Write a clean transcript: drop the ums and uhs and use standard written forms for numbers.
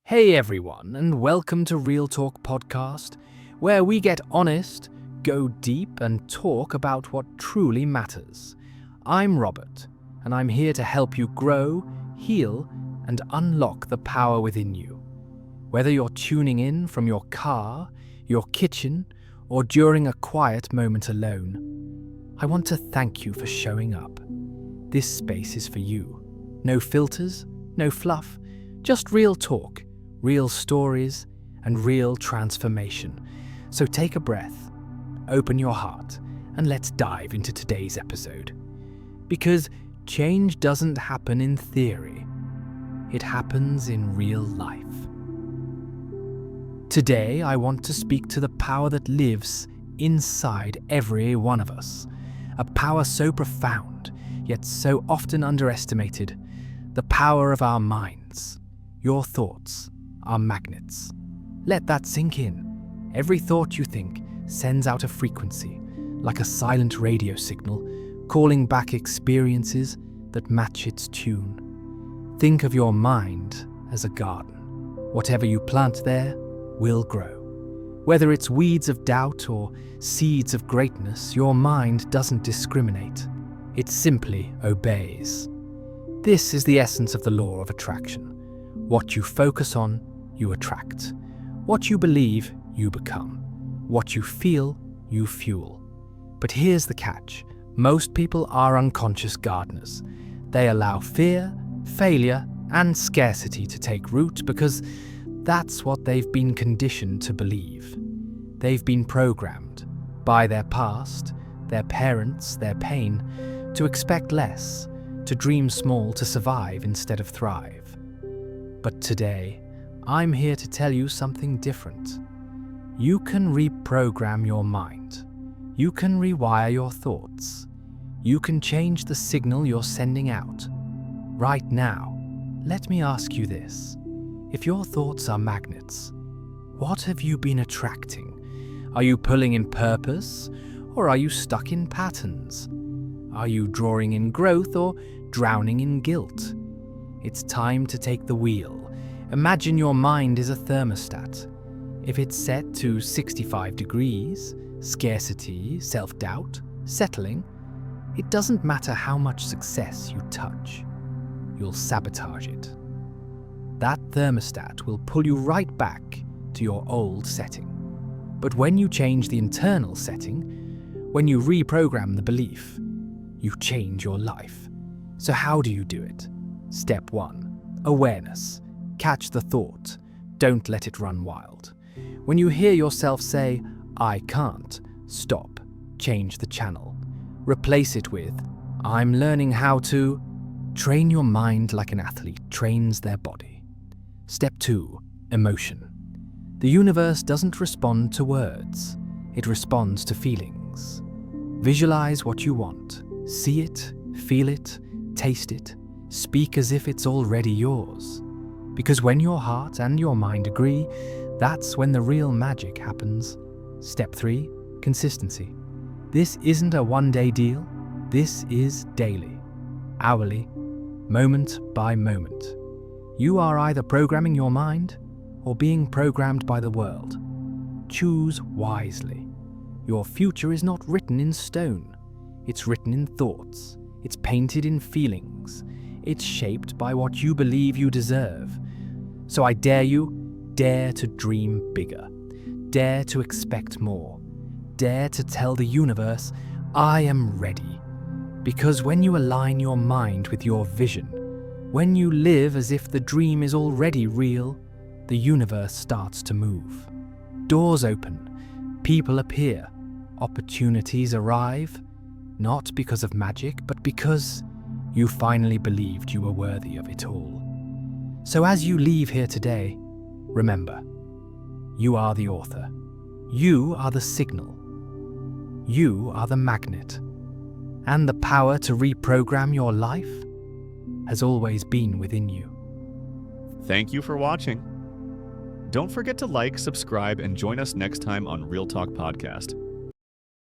Hey everyone, and welcome to Real Talk Podcast, where we get honest, go deep, and talk about what truly matters. I'm Robert, and I'm here to help you grow, heal, and unlock the power within you. Whether you're tuning in from your car, your kitchen, or during a quiet moment alone, I want to thank you for showing up. This space is for you. No filters, no fluff, just real talk. Real stories, and real transformation. So take a breath, open your heart, and let's dive into today's episode. Because change doesn't happen in theory, it happens in real life. Today, I want to speak to the power that lives inside every one of us. A power so profound, yet so often underestimated. The power of our minds, your thoughts, are magnets. Let that sink in. Every thought you think sends out a frequency, like a silent radio signal, calling back experiences that match its tune. Think of your mind as a garden. Whatever you plant there will grow. Whether it's weeds of doubt or seeds of greatness, your mind doesn't discriminate. It simply obeys. This is the essence of the law of attraction. What you focus on, you attract. What you believe, you become. What you feel, you fuel. But here's the catch. Most people are unconscious gardeners. They allow fear, failure, and scarcity to take root because that's what they've been conditioned to believe. They've been programmed by their past, their parents, their pain, to expect less, to dream small, to survive instead of thrive. But today, I'm here to tell you something different. You can reprogram your mind. You can rewire your thoughts. You can change the signal you're sending out. Right now, let me ask you this. If your thoughts are magnets, what have you been attracting? Are you pulling in purpose, or are you stuck in patterns? Are you drawing in growth or drowning in guilt? It's time to take the wheel. Imagine your mind is a thermostat. If it's set to 65 degrees, scarcity, self-doubt, settling, it doesn't matter how much success you touch. You'll sabotage it. That thermostat will pull you right back to your old setting. But when you change the internal setting, when you reprogram the belief, you change your life. So how do you do it? Step 1. Awareness. Catch the thought. Don't let it run wild. When you hear yourself say, "I can't," stop. Change the channel. Replace it with, "I'm learning how to." Train your mind like an athlete trains their body. Step 2. Emotion. The universe doesn't respond to words. It responds to feelings. Visualize what you want. See it, feel it, taste it. Speak as if it's already yours. Because when your heart and your mind agree, that's when the real magic happens. Step 3. Consistency. This isn't a one-day deal. This is daily, hourly, moment by moment. You are either programming your mind or being programmed by the world. Choose wisely. Your future is not written in stone. It's written in thoughts. It's painted in feelings. It's shaped by what you believe you deserve. So I dare to dream bigger. Dare to expect more. Dare to tell the universe, I am ready. Because when you align your mind with your vision, when you live as if the dream is already real, the universe starts to move. Doors open, people appear, opportunities arrive, not because of magic, but because you finally believed you were worthy of it all. So as you leave here today, remember, you are the author. You are the signal. You are the magnet. And the power to reprogram your life has always been within you. Thank you for watching. Don't forget to like, subscribe, and join us next time on Real Talk Podcast.